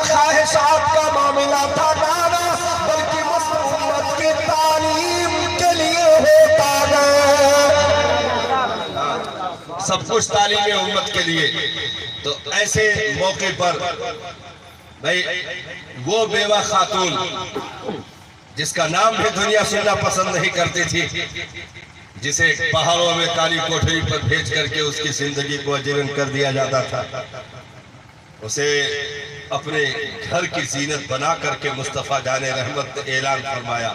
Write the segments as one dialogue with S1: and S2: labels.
S1: ख्वाहिशात का मामला था नाना, बल्कि मुस्लिम उम्मत की तालीम के लिए होता गया। सब कुछ तालीम उम्मत के लिए। तो ऐसे मौके पर भाई वो बेवा खातून जिसका नाम भी दुनिया सुनना पसंद नहीं करती थी, जिसे पहाड़ों में काली कोठरी पर भेज करके उसकी जिंदगी को अजीवन कर दिया जाता था, उसे अपने घर की जीनत बना करके मुस्तफा जाने रहमत ने ऐलान फरमाया,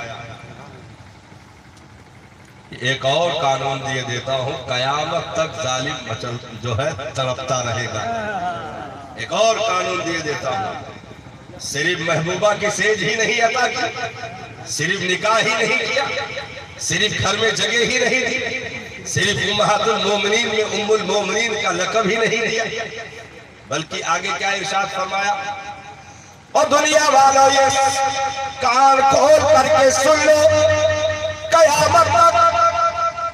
S1: एक और कानून दिए देता हूं, कयामत तक जालिम मचल जो है तड़पता रहेगा। एक और कानून दिए देता हूं, सिर्फ महबूबा की सेज ही नहीं अता की, सिर्फ निकाह ही नहीं किया, सिर्फ घर में जगह ही नहीं दी, सिर्फ उम्महातुल मोमिनीन में उम्मुल मोमिनीन का लक़ब ही नहीं दिया, बल्कि आगे क्या इरशाद फरमाया, और दुनिया वालों ये कान खोल करके सुन लो, कयामत तक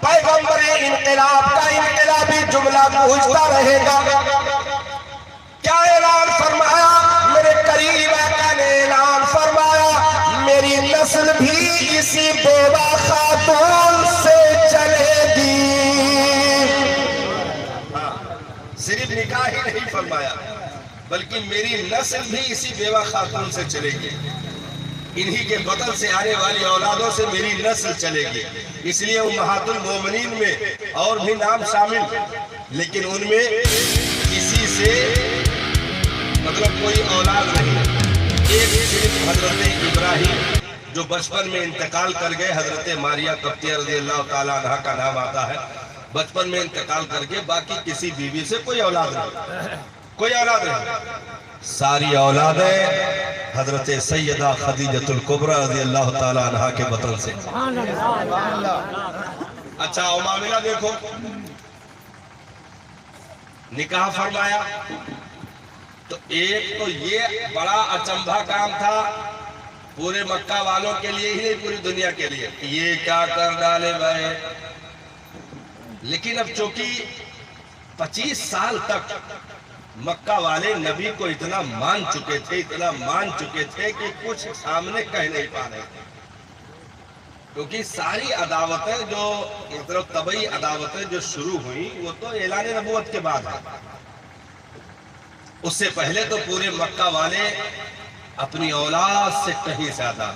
S1: पैगंबरी इनकलाब का इनकलाबी जुमला गूंजता रहेगा। क्या ऐलान फरमाया मेरे करीब आका ने? ऐलान फरमाया मेरी नस्ल भी इसी बेवा खातून से चलेगी। सिर्फ निकाह ही नहीं फरमाया, बल्कि मेरी नस्ल भी इसी बेवा खातून से चलेगी। इन्हीं के बदल से आने वाली औलादों से मेरी नस्ल चलेगी। इसलिए उम्महातुल मोमिनीन में और भी नाम शामिल, लेकिन उनमें किसी से मतलब कोई औलाद नहीं। एक सिर्फ हजरत इब्राहिम जो बचपन में इंतकाल कर गए, हजरत मारिया कप्तिया रज़ी अल्लाह ताला अन्हा का नाम आता है, बचपन में इंतकाल करके बाकी किसी बीवी से कोई औलाद नहीं, कोई औलाद नहीं। सारी औलादें हजरत सैयदा खदीजतुल कुबरा रज़ी अल्लाह ताला अन्हा के बतन से। अच्छा और मामला देखो, निकाह फरमाया तो एक तो ये बड़ा अचंभा काम था पूरे मक्का वालों के लिए ही नहीं, पूरी दुनिया के लिए, ये क्या कर डाले भाई। लेकिन अब चूंकि 25 साल तक मक्का वाले नबी को इतना मान चुके थे, इतना मान चुके थे कि कुछ सामने कह नहीं पा रहे थे, क्योंकि सारी अदावतें जो मतलब तबई अदावतें जो शुरू हुई वो तो ऐलान नबूवत के बाद है। उससे पहले तो पूरे मक्का वाले अपनी औलाद से कहीं ज्यादा,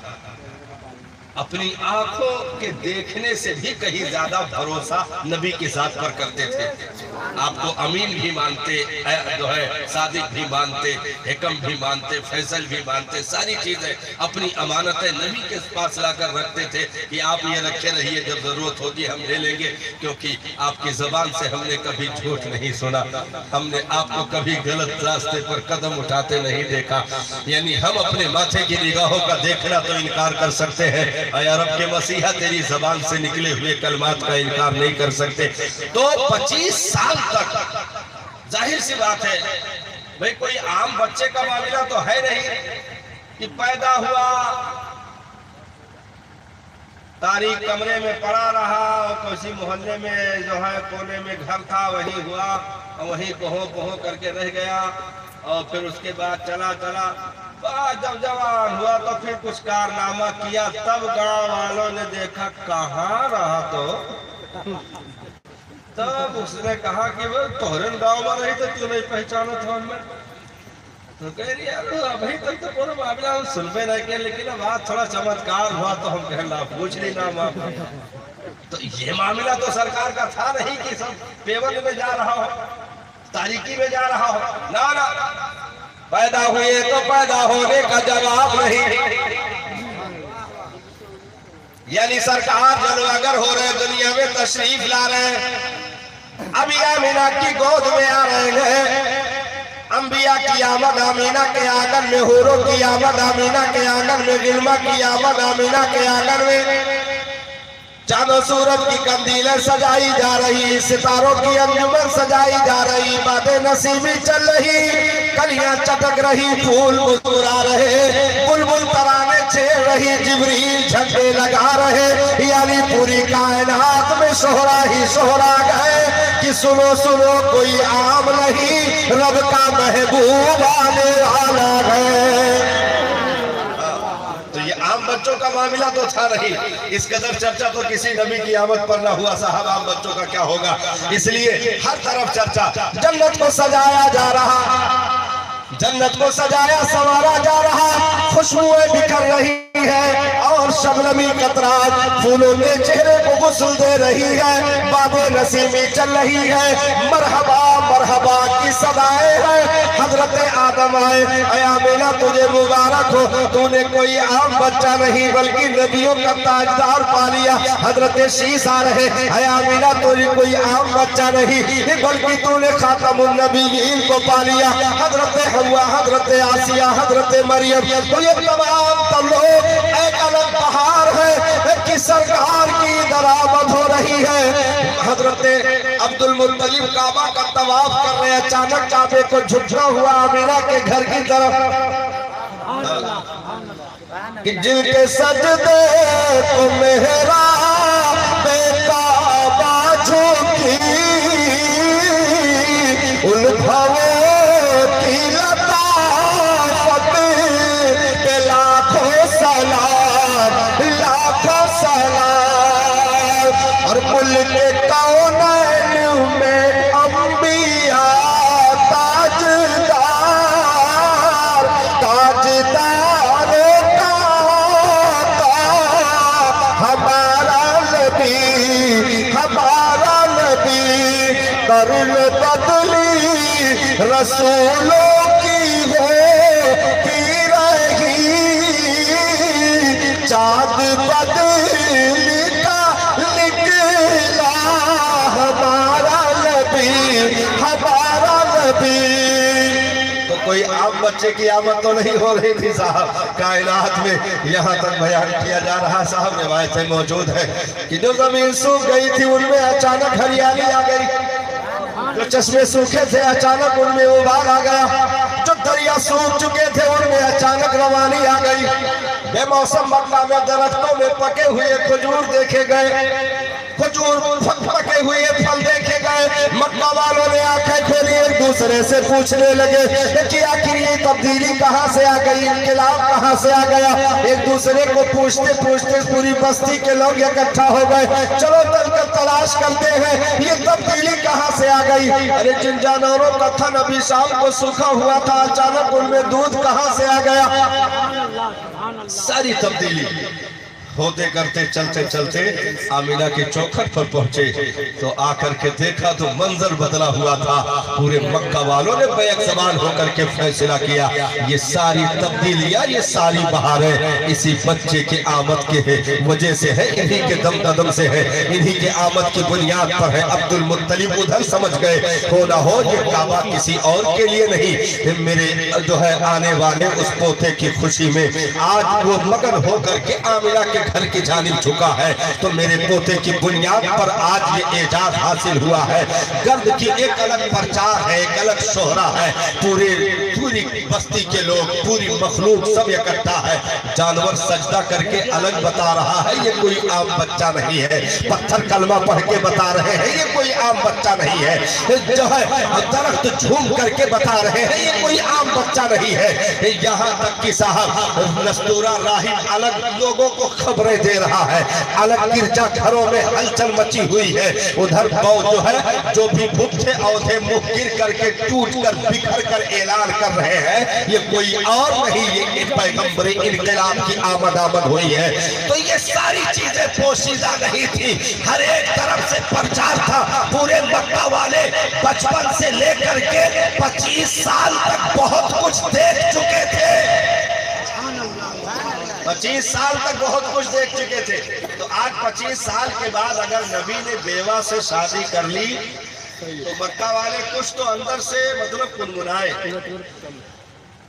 S1: अपनी आंखों के देखने से भी कहीं ज्यादा भरोसा नबी के साथ पर करते थे। आपको अमीन भी मानते, जो है सादिक भी मानते, हिकम भी मानते, फैसल भी मानते, सारी चीजें अपनी अमानतें नबी के पास लाकर रखते थे कि आप ये रखे रहिए, जब जरूरत होगी हम ले लेंगे, क्योंकि आपकी जबान से हमने कभी झूठ नहीं सुना, हमने आपको कभी गलत रास्ते पर कदम उठाते नहीं देखा। यानी हम अपने माथे की निगाहों का देखना तो इनकार कर सकते हैं, अरब के मसीहा तेरी जबान से निकले हुए कलमात का इनकार नहीं कर सकते। तो 25 साल तक जाहिर सी बात है भाई कोई आम बच्चे का मामला तो है नहीं कि पैदा हुआ तारीख कमरे में पड़ा रहा और किसी मोहल्ले में जो है कोने में घर था वहीं हुआ और वहीं कहो करके रह गया, और फिर उसके बाद चला जब जवान हुआ तो फिर कुछ कारनामा किया, तब गांव वालों ने देखा कहाँ रहा, तो तब उसने कहा कि वो तोहरे गांव में रही तो क्यों नहीं पहचाना था हमें। तो कह रही यार अभी तक तो पूरा मामला हम सुनबे नहीं किया, लेकिन अब आज थोड़ा चमत्कार हुआ तो हम कहना पूछ ली नाम आप। तो ये मामला तो सरकार का था नहीं कि सब पेवर में जा रहा हो, तारीकी में जा रहा हो, ना पैदा हुए तो पैदा होने का जवाब नहीं। यानी सरकार जलवागर हो रहे, दुनिया में तशरीफ ला रहे, अभी आमीना की गोद में आ रहे हैं, अंबिया की आमद आमीना के आंगन में, हूरों की आमद आमीना के आंगन में, गिलमा की आमद आमीना के आंगन में, चांदो सूरज की कंदीलें सजाई जा रही, सितारों की अंजुमन सजाई जा रही, बातें नसीबी चल रही, कलियां चटक रही, फूल मुस्कुरा रहे, बुलबुल तराने छेड़ रही, जिब्रील झंडे लगा रहे, यानी पूरी कायनात में सोहरा ही सोहरा गए कि
S2: सुनो सुनो कोई आम नहीं, रब का महबूब आने वाला है।
S1: तो ये आम बच्चों का मामला तो था नहीं, इस कदर चर्चा तो किसी नबी की आमद पर ना हुआ साहब, आम बच्चों का क्या होगा। इसलिए हर तरफ चर्चा, जन्नत को सजाया जा रहा, जन्नत को सजाया संवारा जा रहा, खुशबुएं बिखर रही है और शबनमी कतरात फूलों के चेहरे को गुस्ल दे रही है, बाबे नसीमी चल रही है, मरहबा मरहबा की सदाएं हैं। हजरत आदम आए, अया मेरा तुझे मुबारक हो, तूने कोई आम बच्चा नहीं बल्कि नबियों का ताजदार पा लिया। हजरत शीश आ रहे, अया मेरा तुझे कोई आम बच्चा नहीं बल्कि तूने खातमुन नबीयीन को पा लिया। हजरत हव्वा, हजरत आसिया, हजरत मरियम, तो ये तमाम लोग एक अलग बहार है कि सरकार की दरामद हो रही है। हजरत अब्दुल मुत्तलिब काबा का तवाफ कर रहे, अचानक काबे को झुकना हुआ आमिना के घर की तरफ कि जिनके सजदे को मेहरा बेकाबा झुकी, उन भवों की लताफत के लाखों सलाम, लाखों सलाम। और मुल्क कौनैन में अंबिया ताजदार, ताजदार का हमारा नबी, हमारा नबी। करुण बदली रसूलों की हो की रही, चाँद बदली का निकला हमारा नबी, हमारा नबी। तो कोई आम बच्चे की आमद तो नहीं हो रही थी साहब, कायनात में यहाँ तक बयान किया जा रहा साहब, रिवायतें मौजूद है कि जो जमीन सूख गई थी उनमें अचानक हरियाली आ गई, जो चश्मे सूखे थे अचानक उनमें उबाल आ गया, जो दरिया सूख चुके थे उनमें अचानक रवानी आ गई। बेमौसम मक्का में दरख्तों में पके हुए खजूर देखे गए, खजूर पके हुए फल देखे गए। मक्का वालों ने आंखें खोली, एक दूसरे से पूछने लगे कि आखिर ये तब्दीली कहाँ से आ गई, इनकलाब कहाँ से आ गया। एक दूसरे को पूछते पूछते पूरी बस्ती के लोग इकट्ठा हो गए, चलो चलकर तलाश करते हैं ये तब्दीली कहाँ से आ गई। अरे जिन जानवरों का थन अभी शाम को सूखा हुआ था अचानक उनमें दूध कहाँ से आ गया। सारी तब्दीली होते करते चलते चलते आमिना के चौखट पर पहुंचे तो आकर के देखा तो मंजर बदला हुआ था। पूरे मक्का वालों ने बैक सवाल होकर के फैसला किया, ये सारी तब्दीलियां, ये सारी बहारें इसी बच्चे के आमद के वजह से है, इन्हीं के दम कदम से है, इन्हीं के आमद की बुनियाद पर है। अब्दुल मुत्तलिब उधर समझ गए हो ना हो ये काबा किसी और के लिए नहीं, मेरे जो है आने वाले उस पोते की खुशी में आज वो मगन होकर के आमिना के घर की जानिब झुका है। तो मेरे पोते की बुनियाद पर आज ये एजाज हासिल हुआ है। गर्द की एक अलग प्रचार है, एक अलग शोहरा है, पूरी बस्ती के लोग, पूरी मखलूक सब इकट्ठा है। जानवर सजदा करके अलग बता रहा है ये कोई आम बच्चा नहीं है, पत्थर कलमा पढ़ के बता रहे हैं ये कोई आम बच्चा नहीं है, जो है दरख्त झूम करके बता रहे हैं ये कोई आम बच्चा नहीं है। यहाँ तक कि साहब नस्तूरा राहिब अलग लोगों को खबरें दे रहा है, अलग गिरजा घरों में हलचल मची हुई है। उधर जो है जो भी भूखे औधे मुंह गिर करके टूट कर बिखर कर ऐलान कर रहे हैं ये कोई और नहीं, ये पैगंबर इनकलाब की आमद हुई है। तो ये सारी चीजें पोशीदा नहीं थी, हर एक तरफ से प्रचार था। पूरे मक्का वाले बचपन से लेकर के 25 साल तक बहुत कुछ देख चुके थे, 25 साल तक बहुत कुछ देख चुके थे। तो आज 25 साल के बाद अगर नबी ने बेवा से शादी कर ली तो मक्का वाले कुछ तो अंदर से मतलब कुनमुनाए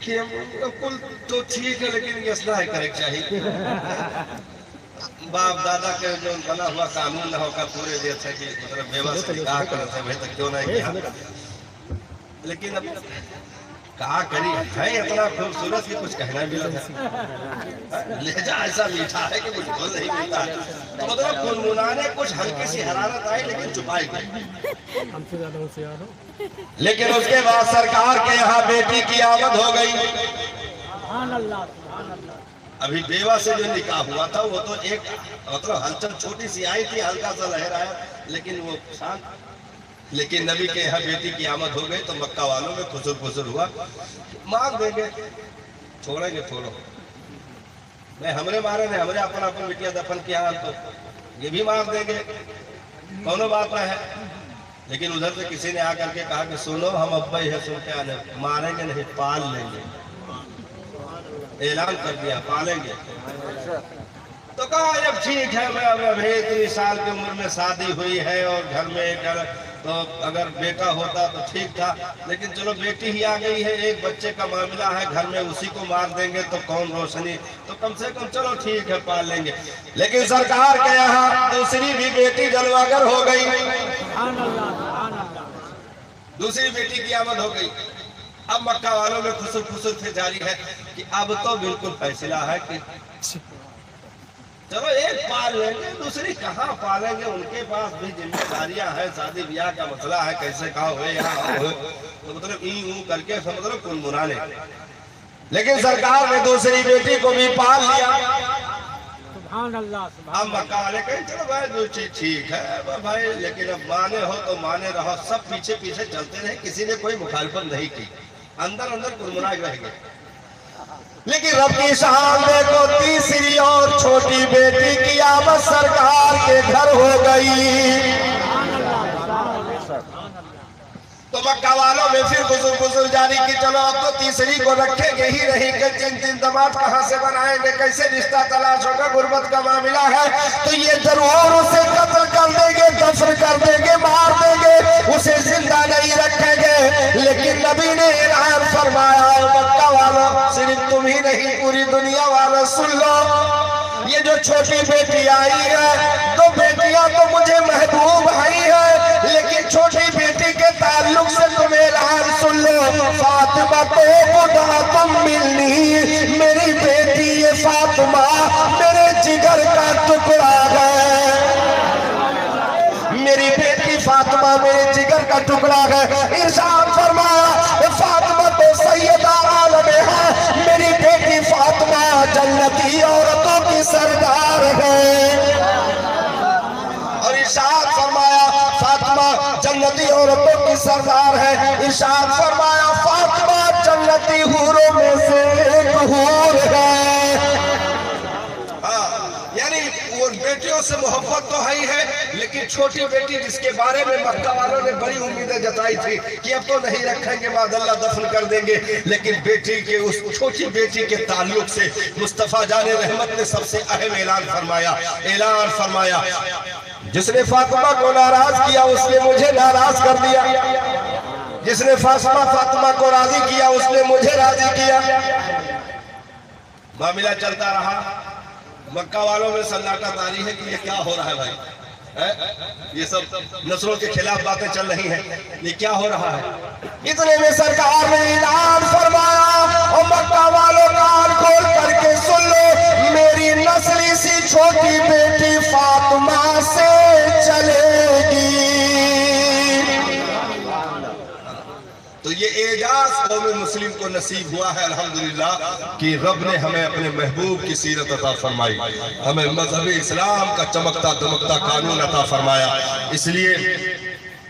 S1: कि कुल तो ठीक है लेकिन यसना है करेक्ट चाहिए। बाप दादा के जो बना हुआ कानून न होकर पूरे देश है कि मतलब बेवा से निकाह करते भाई तक क्यों नहीं किया, लेकिन अब कहा करी है इतना खूबसूरत कि कुछ कहना भी लगा। लहजा ऐसा मीठा है कि कुछ बोल नहीं मिलता है। तो मतलब गुनगुनाने कुछ हल्की सी हरारत आई लेकिन छुपाई गई। लेकिन उसके बाद सरकार के यहाँ बेटी की आमद हो गई। अभी बेवा से जो निकाह हुआ था वो तो एक मतलब हलचल छोटी सी आई थी, हल्का सा लहर आया, लेकिन वो शांत। लेकिन नबी के यहाँ बेटी की आमद हो गई तो मक्का वालों में खुसुर खुसुर हुआ। मांग देंगे, छोड़ेंगे छोड़ो, नहीं हमरे मारे नहीं, हमरे अपन अपन बिटिया दफन किया तो ये भी मांग देंगे, कौनो बात ना है। लेकिन उधर से किसी ने आकर के कहा कि सुनो हम अब्बा है, सुन के आने मारेंगे नहीं पाल लेंगे। ऐलान कर दिया पालेंगे। तो कहा जब ठीक है, मैं अब इतनी साल की उम्र में शादी हुई है और घर में तो अगर बेटा होता तो ठीक था, लेकिन चलो बेटी ही आ गई है, एक बच्चे का मामला है घर में, उसी को मार देंगे तो कौन रोशनी, तो कम से कम चलो ठीक है पाल लेंगे। लेकिन सरकार के यहाँ दूसरी भी बेटी जलवागर हो गई, दूसरी बेटी की आमद हो गई। अब मक्का वालों में खुसुर खुसुर से जारी है कि अब तो बिल्कुल फैसला है कि चलो एक पाल लेंगे, दूसरी कहाँ पालेंगे, उनके पास भी जिम्मेदारियां हैं, शादी ब्याह का मसला है, कैसे कहा हुए यहाँ हो, तो मतलब यूं करके मतलब गुनगुनाने। लेकिन सरकार ने दूसरी बेटी को भी पाल लिया। अब मक्का वाले कहें चलो भाई जो चीज ठीक है भाई, लेकिन अब माने हो तो माने रहो। सब पीछे पीछे चलते रहे, किसी ने कोई मुखालफत नहीं की, अंदर अंदर गुनगुना रह गए। लेकिन रब की शान देखो, तीसरी और छोटी बेटी की आमद सरकार के घर हो गई। तो मक्का वालों में फिर गुजुर गुजुर जारी की चलो अब तो तीसरी को रखेंगे ही नहीं, कि तीन दमाद कहाँ से बनाएंगे, कैसे रिश्ता तलाश होगा, गुर्बत का मामला है, तो ये जरूर उसे कत्ल कर देंगे, दफन कर देंगे, मार देंगे, उसे जिंदा नहीं रखेंगे। लेकिन नबी ने ऐलान फरमाया, मक्का वालों सिर्फ तुम ही नहीं पूरी दुनिया वालों सुन लो, ये जो छोटी बेटी आई है, तो बेटियां तो मुझे महबूब आई है, लेकिन छोटी बेटी के ताल्लुक से तुम ऐलान सुन लो, फातिमा को खुदा तुम मिलनी, मेरी बेटी ये फातिमा मेरे जिगर का टुकड़ा है, मेरी बेटी फातिमा मेरे जिगर का टुकड़ा है। इरशाद फरमाया फातिमा तो सैयदा आलम है, मेरी बेटी फातिमा जन्नती औरतों की सरदार है। और इरशाद फरमाया फातिमा जन्नती औरतों की सरदार है। इरशाद फरमाया फातिमा जन्नती हूरों में से एक हूर है। यानी वो बेटियों से मोहब्बत तो है ही है, लेकिन छोटी बेटी जिसके बारे में मक्का वालों ने बड़ी उम्मीदें जताई थी कि अब तो नहीं रखेंगे, मादल्ला दफन कर देंगे, लेकिन बेटी के उस छोटी बेटी के ताल्लुक से मुस्तफा जाने रहमत ने सबसे अहम ऐलान फरमाया, जिसने फातिमा को नाराज किया उसने मुझे नाराज कर दिया, जिसने फातिमा को राजी किया उसने मुझे राजी किया। मामला चलता रहा, मक्का वालों में सन्नाटा तारी है कि ये क्या हो रहा है भाई, ये सब नस्लों के खिलाफ बातें चल रही हैं, ये क्या हो रहा है। इतने में सरकार ने ऐलान फरमाया, और मक्का वालों कान खोल करके सुन लो, मेरी नस्ली सी छोटी बेटी फातिमा से चलेगी। तो ये एजाज कौम मुस्लिम को नसीब हुआ है अल्हम्दुलिल्लाह कि रब ने हमें अपने महबूब की सीरत अता फरमाई, हमें मजहब इस्लाम का चमकता दमकता कानून अता फरमाया। इसलिए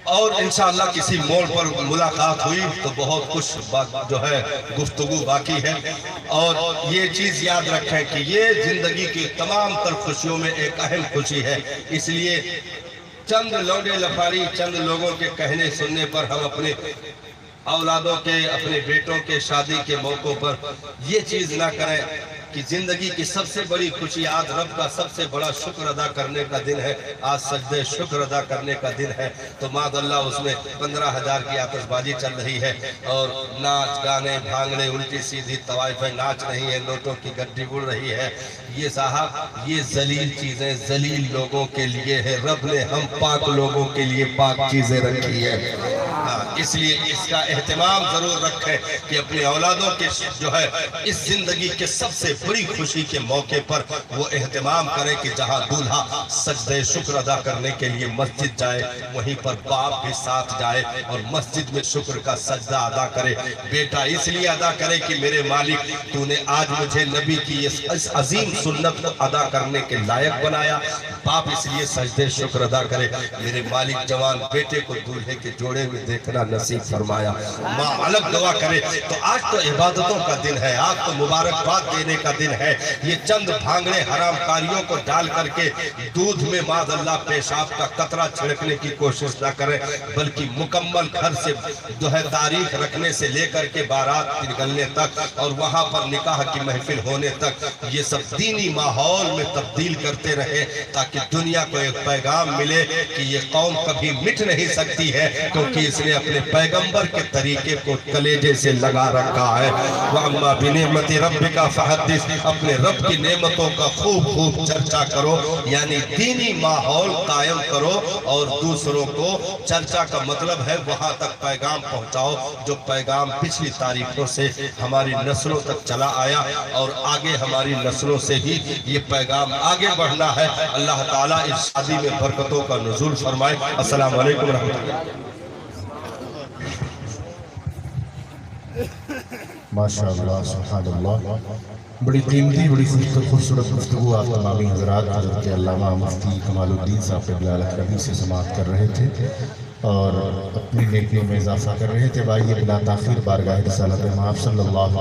S1: और इंशाअल्लाह किसी मोड़ पर मुलाकात हुई तो बहुत कुछ जो है गुफ्तगू बाकी है। और ये चीज़ याद रखें कि ये जिंदगी की तमाम तर खुशियों में एक अहम खुशी है। इसलिए चंद लौंडे लफारी चंद लोगों के कहने सुनने पर हम अपने औलादों के, अपने बेटों के शादी के मौकों पर ये चीज़ ना करें कि जिंदगी की सबसे बड़ी खुशी आज रब का सबसे बड़ा शुक्र अदा करने का दिन है, आज सजदे शुक्र अदा करने का दिन है। तो मादल्ला उसमें 15,000 की आतिशबाजी चल रही है और नाच गाने भांगने उल्टी सीधी तवाइफें नाच रही है, नोटों की गड्डी उड़ रही है। ये साहब ये जलील चीजें जलील लोगों के लिए है, रब ने हम पाक लोगों के लिए पाक चीजें रखी है। इसलिए इसका एहतमाम जरूर रखें कि अपनी औलादों के जो है इस जिंदगी के सबसे बड़ी खुशी के मौके पर वो एहतमाम करें कि जहाँ दूल्हा सजदे शुक्र अदा करने के लिए मस्जिद जाए, वहीं पर बाप भी साथ जाए और मस्जिद में शुक्र का सजदा अदा करे। बेटा इसलिए अदा करे कि मेरे मालिक तूने आज मुझे नबी की इस अजीम सुन्नत को अदा करने के लायक बनाया। बाप इसलिए सजदे शुक्र अदा करे, मेरे मालिक जवान बेटे को दूल्हे के जोड़े में देखना नसीब फरमाया। माँ अलग दुआ करे। तो आज तो इबादतों का दिन है, आज तो मुबारकबाद देने का दिन है। ये चंद भांगड़े हराम कारियों को डाल करके दूध में माज़अल्लाह पेशाब का कतरा छिड़कने की कोशिश न करें, बल्कि मुकम्मल घर से जो है तारीख रखने से लेकर के बारात निकलने तक और वहाँ पर निकाह की महफिल होने तक ये सब दीनी माहौल में तब्दील करते रहे, ताकि दुनिया को एक पैगाम मिले कि ये कौम कभी मिट नहीं सकती है, क्योंकि इसने अपने पैगंबर के तरीके को कलेजे से लगा रखा है। वअम्मा बिनिअमति रब्बिका फहद्दिस, अपने रब की नेमतों का खूब खूब चर्चा करो, यानी दीनी माहौल कायम करो और दूसरों को चर्चा का मतलब है वहां तक पैगाम पहुंचाओ जो पैगाम पिछली तारीखों से हमारी नस्लों तक चला आया और आगे हमारी नस्लों से ही ये पैगाम आगे बढ़ना है। अल्लाह ताला इस शादी में बरकतों का नुज़ूल फरमाए। अस्सलाम वालेकुम रहमतुल्लाह।
S3: माशाअल्लाह सुभानअल्लाह, बड़ी कीमती बड़ी खूबसूरत गुफ्तगू आप तमामी हज़रात हज़रत अल्लामा मुफ्ती कमालुद्दीन साहब क़िबला से समाअत कर रहे थे और अपनी नेकियों में इजाफा कर रहे थे। भाई बिला ताख़ीर बारगाह रिसालत माब सल्लल्लाहु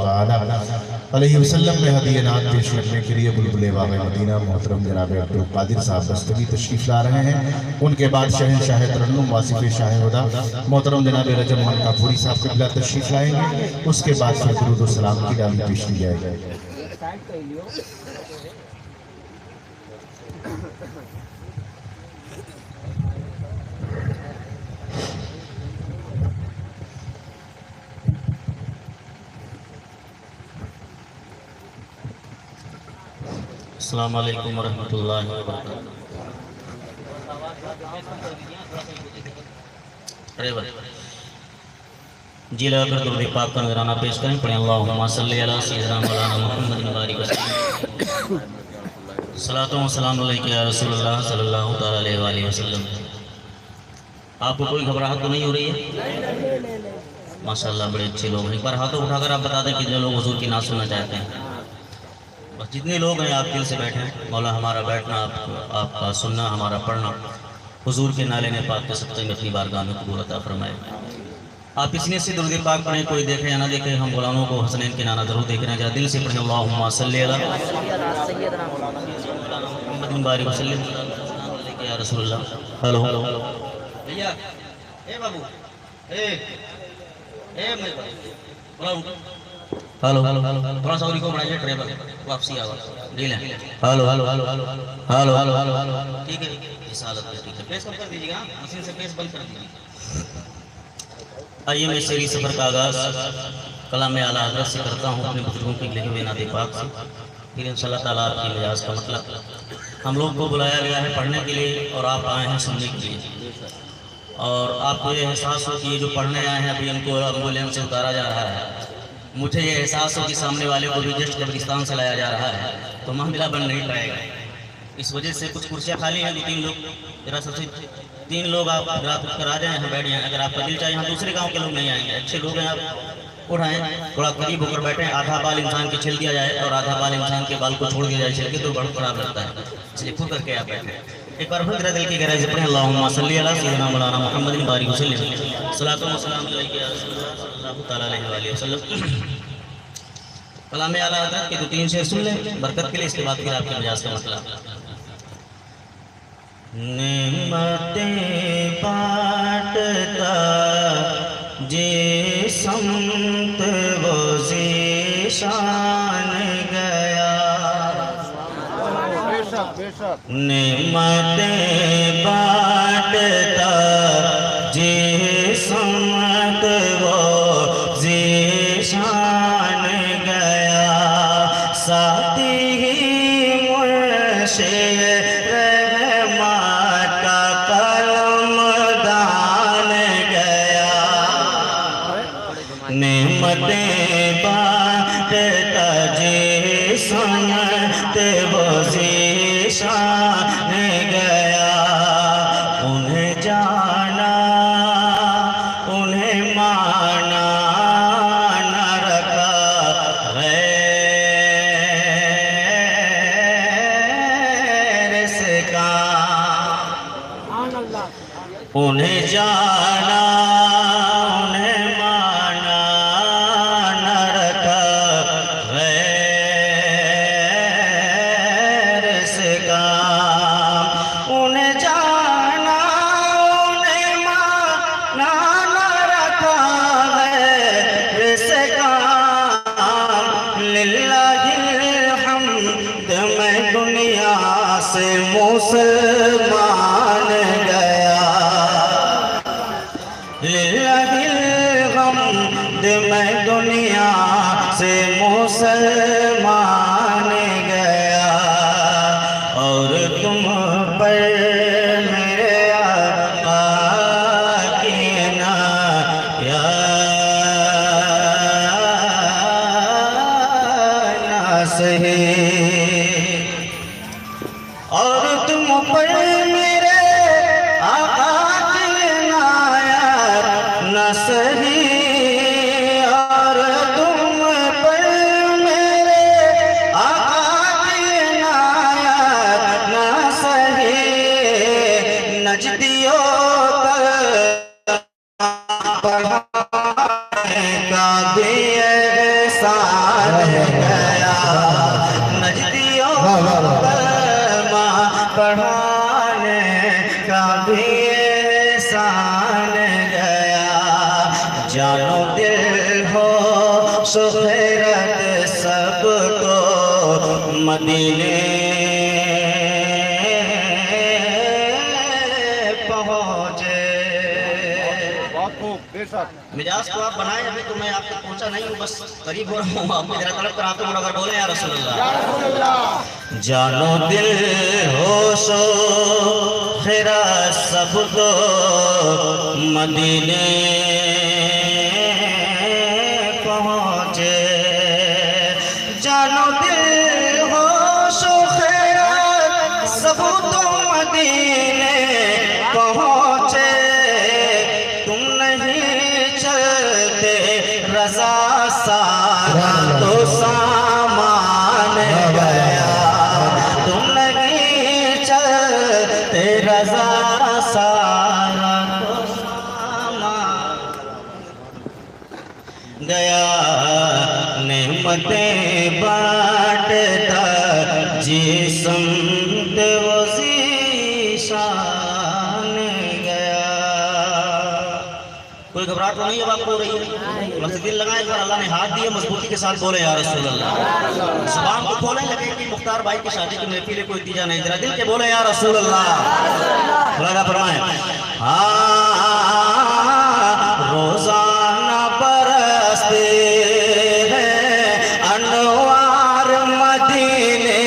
S3: अलैहि वसल्लम में हदीयनात पेश करने के लिए बुलबुले वाक़ मदीना मोहतरम जनाब अब्दुल कादिर साहब दस्तगी तशरीफ़ ला रहे हैं। उनके बाद शहंशाह तरन्नुम वासिफ़ शाह हुदा मोहतरम जनाब रजब मनकापुरी साहब क़िबला तशरीफ़ लाएंगे। उसके बाद फिर दुरूद व सलाम की डाली पेश की जाएगी।
S4: अस्सलाम वालेकुम वरहमतुल्लाहि वबरकातुहू। जी लगाकर दुरूद पाक का नजराना पेश करें। पढ़ें अल्लाहुम्मा सल्ली अला सय्यिदिना मौलाना मुहम्मद बारिक वसल्लम सलातो व सलाम अलैका या रसूलल्लाह सल्लल्लाहु तआला अलैहि वसल्लम। आपको कोई घबराहट तो नहीं हो रही है? माशाअल्लाह बड़े अच्छे लोग हैं। एक बार हाथों उठाकर आप बता दें कितने लोग हुजूर की नात सुनना चाहते हैं। बस जितने लोग हैं आप दिल से बैठे हैं। मौला हमारा बैठना, आपका सुनना, हमारा पढ़ना हुजूर के नाले ने पाक के सत्ते में अपनी बारगाह में कबूल अता फरमाए। आप इसने से दुरूद पाक पढ़ें, कोई देखे या ना देखे, हम गुलामों को हसनैन के नाना जरूर देख रहे हैं। जरा दिल से पढ़ें अल्लाहुम्मा सल्ली अला मुहम्मद बारिक वसल्लम या रसूलल्लाह। हेलो भैया, ए बाबू, हेलो थोड़ा सा और को बढ़ाइए, ड्राइवर वापसी आवाज डील है। Hello hello hello hello hello hello ठीक है, इस हालत में ठीक है। प्रेस कम कर दीजिएगा, मशीन से प्रेस बंद कर दीजिए। आइए मैं शेरी सफर का आगाज कलाम आला हज़रत से करता हूँ, अपने बुजुर्गों के लिखे हुए नाते पाक से। फिर इंशाअल्लाह ताला आपकी मिजाज का मतलब, हम लोग को बुलाया गया है पढ़ने के लिए और आप आए हैं सुनने के लिए। और आपको ये एहसास हो कि ये जो पढ़ने आए हैं अभी इनको एम्बुलेंस से उतारा जा रहा है। मुझे ये एहसास हो कि सामने वाले को भी जस्ट कब्रिस्तान से लाया जा रहा है, तो मामला बन नहीं पाएगा। इस वजह से कुछ कुर्सियाँ खाली हैं, 2-3 लोग, जरा सबसे 3 लोग आप रात कर आ जाए, यहाँ बैठ जाएँ। अगर आपका दिल चाहे, यहाँ दूसरे गाँव के लोग नहीं आएंगे, अच्छे लोग हैं, आप उठाएँ, थोड़ा करीब होकर बैठें। आधा बाल इंसान के छिल दिया जाए और आधा बाल इंसान के बाल को छोड़ दिया जाए छिल के, तो बहुत खराब लगता है। इसलिए खुद करके आप बैठें। एक बार फिर दिल की गहराई से पढ़ें अल्लाहुम्मा सल्ली अला सय्यिदिना मौलाना मुहम्मद बारिक वसल्लम सलातो व सलाम अलैका या रसूलल्लाह सल्लल्लाहु तआला अलैहि वसल्लम। कलाम आला हज़रत के 2-3 शेर सुन लें बरकत के लिए, इसके बाद फिर आपके मिजाज का मतलब। नेमतें बांटता जे समत वो ज़ीशान गया, नेमतें बांटता जे समत वो ज़ीशान गया, साथी ही मुर्शिद रहमत का कलम दान गया। नेमतें बांटता जिसन ते वो ज़ीशान गया। उन्हें जाना उन्हें माना न रखा गैर से काम। उन्हें जाना उन्हें माना न रखा गैर से काम। उन्हें जाना उन्हें माना न रखा गैर से काम। लिल्लाहिल हम्द मैं दुनिया से मुसलमान गया। लिल्लाहिल हम्द मैं दुनिया से मुसलमान गया। और तुम पर मेरे आका की नायास है। और तुम पर मेरे आका की नायास है। और तुम पर मेरे आका की नायास है। नजदियों का भी एहसान गया। नजदियों पढ़ाने का भी एहसान गया। जानो दिल हो सुखैरत सबको मदीने पहुँचे। मिजाज को आप बनाए, अभी तो मैं आप तक पहुंचा नहीं हूँ, बस करीब हो रहा हूँ। आप मेरा तलब पर आते अगर बोले या रसूलुल्लाह। जानो दिल होशो खिरा सबको मदीने पहुँचे। जानो दिल होशो खिरा सबको मदीने पहुँचे। तुम नहीं चलते रज़ा सारा तो सामान गया। तुम नहीं चलते रज़ा सारा तो सामान गया। नेमतें बांटता जिस्म ते वो ज़ीशान गया। कोई घबराहट तो नहीं अब आपको हो रही है? बस दिल लगाए, अगर अल्लाह ने हाथ दिए मजबूती के साथ बोले या रसूलल्लाह। ज़ुबान को खोलें, लगे कि मुख्तार भाई की शादी की महफिल कोई तीजा नहीं, जरा दिल के बोले या रसूलल्लाह। खुदा फरमाए रोजाना बरसते हैं अनवार मदीने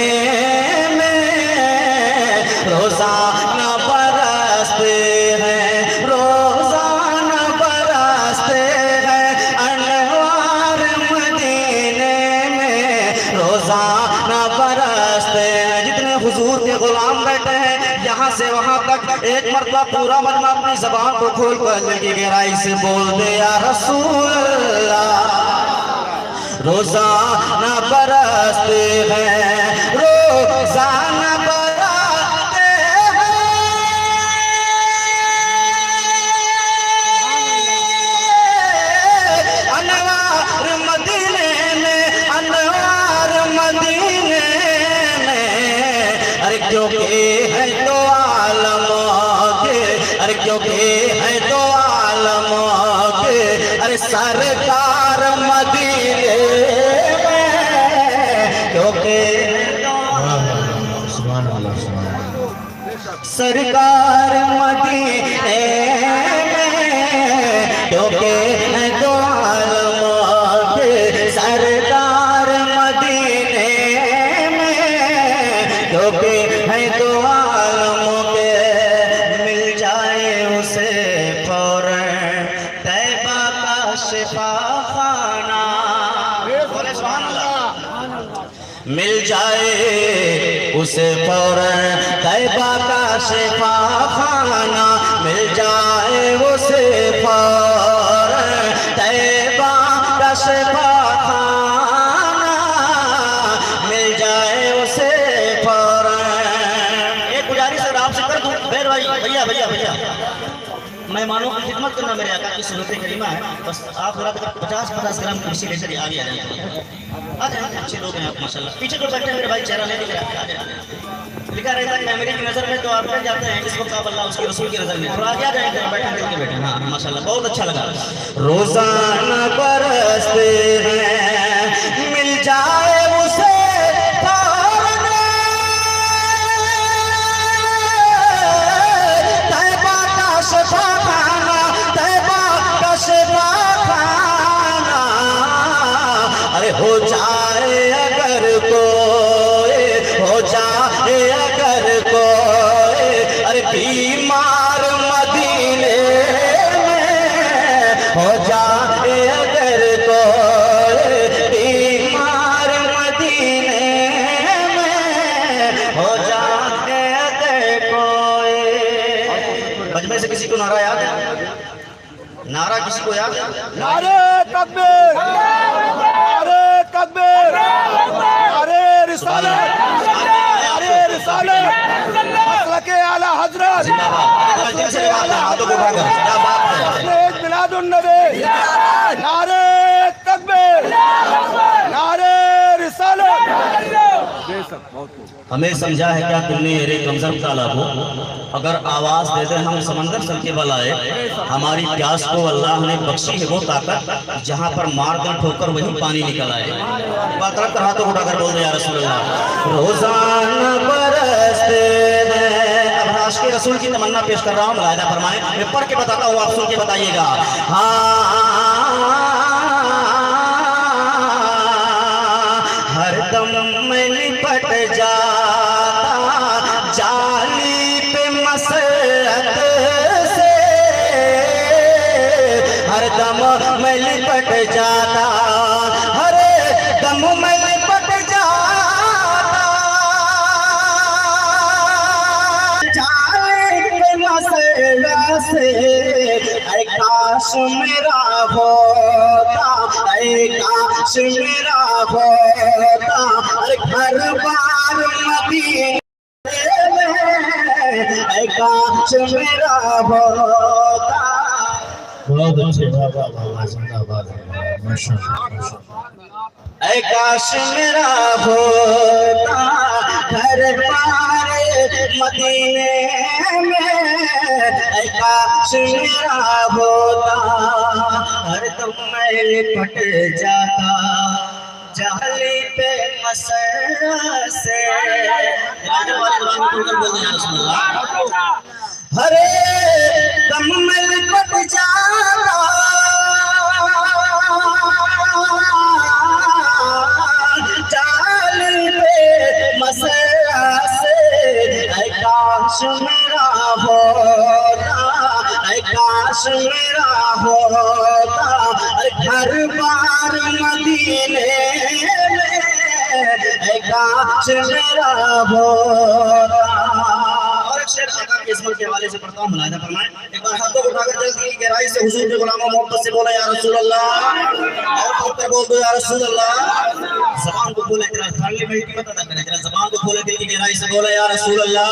S4: में। रोजाना बरसते हैं, रोजाना बरसते हैं अनवार मदीने में। रोजाना बरसते हैं। जितने हुजूर के गुलाम बैठे हैं यहाँ से वहाँ तक, एक मरतबा पूरा मजमा अपनी ज़बान को खोल कर दिल की गहराई से बोल दे या रसूल अल्लाह। रोजाना बरसते हैं, रोजाना बरसते हैं अनवार मदीने में, अनवार मदीने में। अरे क्योंकि है तो अरे क्योंकि है तो आलमों के अरे सरकार मदीने में। क्योंकि सरकार मदीने में। क्योंकि है तो आलमों के सरकार मदीने में। क्योंकि है तो आलमों के मिल जाए उसे फौरन तैबा का शिफा खाना। मिल जाए उसे फौरन तैबा का शिफा खाना, मिल जाए उसे फौरन तैबा का शिफा खाना, मिल जाए उसे फौरन। एक गुजारिश है आपसे कर दूं बैर भाई, भैया भैया भैया, मेहमानों की खिदमत करना मेरे आका की सुन्नत करीमा है। बस आप थोड़ा 50-50 ग्राम कुर्सी लेकर आगे आ जाए, आ जाए, अच्छे लोग हैं आप माशाल्लाह। पीछे जो बैठे हैं मेरे भाई चेहरा नहीं दिख रहा, लिखा रहता है कैमरे की नजर में तो आप बैठ जाते हैं, इस वक्त आप अल्लाह उसके रसूल की नजर में थोड़ा आगे आ जाए, बैठे दिल के बैठे। हाँ माशाल्लाह बहुत अच्छा लगा। रोजाना बरसते हैं मिल जाए उसे हो जाए अगर कोई, हो जाए अगर कोई, अरे बीमार मदीने में, हो जाए अगर कोई बीमार मदीने में, हो जाए अगर कोई। बचपन से किसी को नारा याद है? नारा किसी को याद है?
S2: नारे तकबीर, नारे तकबीर, नारे रिसालत, नारे रिसालत, मसलके आला हजरत, मिलादुन नबी, नारे तकबीर, नारे रिसालत।
S4: हमें समझा है क्या तुमने मेरे कमजोर ताला को, अगर आवाज दे दे हम समंदर चल के बलाए, हमारी प्यास को अल्लाह ने बख्शी है वो ताकत, जहाँ पर मार कर ठोकर वही पानी निकल आए। बात रख कर हाथों उठाकर बोल दे या रसूल अल्लाह। रोजाना बरसते हैं, अब आशिक़ रसूल की तमन्ना पेश कर रहा हूँ, मुलाहिदा फरमाएं, मैं पढ़ के बताता हूँ, आप सुन के बताइएगा। हर दम में लिपट जाता जाली पे मसरत से, हर दम में लिपट जाता, हर दम में लिपट जाता जाली पे मसरत से। ऐ काश मेरा होता, ऐ काश मेरा होता, अरे घर बार मदीने में, ऐ काश मेरा होता।
S3: बहुत अच्छे, जिंदाबाद, माशाअल्लाह।
S4: ऐ काश मेरा होता घर बार मदीने में, ऐ काश मेरा होता, हर दम मैं लिपट जाता जाली पे मसर से। हरे दम में लिपट जाता जाली पे मसर से। ऐ काश मेरा होता, ऐ काश मेरा होता, घर बार मदीने में, ऐ काश मेरा होता। और एक शेर आका की इस्मत के हवाले से पढ़ता हूँ, मुलाहिदा फरमाएं। एक बार हाथों को उठाकर जल्दी गहराई से हुजूर के गुलामों मोहब्बत से बोला या रसूल अल्लाह, और पढ़कर बोल दो या रसूल अल्लाह। ज़बान को खोले, जरा थाली में ही मत अदा करें, जरा ज़बान को खोले, दिल की गहराई से बोला या रसूल अल्लाह।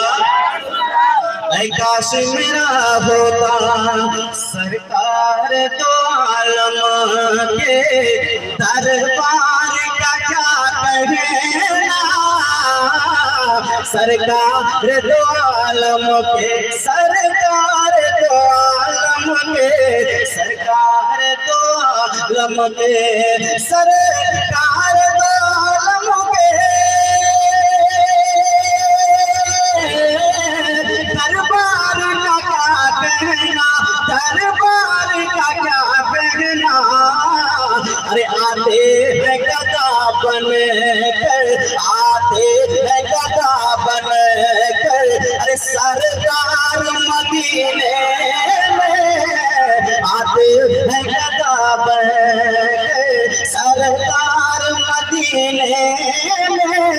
S4: ऐ काश मेरा होता सरकार दो आलम के दरबार का क्या कहना, सरकार दो आलम के, सरकार दो आलम के, सरकार दो आलम के, सरकार दो आलम के, दरबार का क्या कहना, दरबार का क्या कहना। अरे आते हैं गदा बन कर, आते हैं गदा बन कर, अरे सरकार मदीने में, आते हैं गदा बन कर, सरकार मदीने में,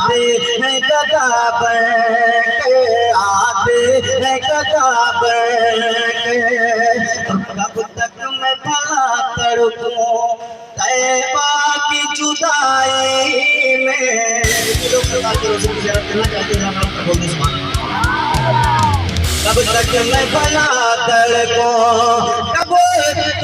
S5: आते हैं गदा बन के, आते हैं गदा बन के। कब तक मैं भला तड़पूं तैबा की जुदाई में। कब तक मैं भला तड़पूं, कब तक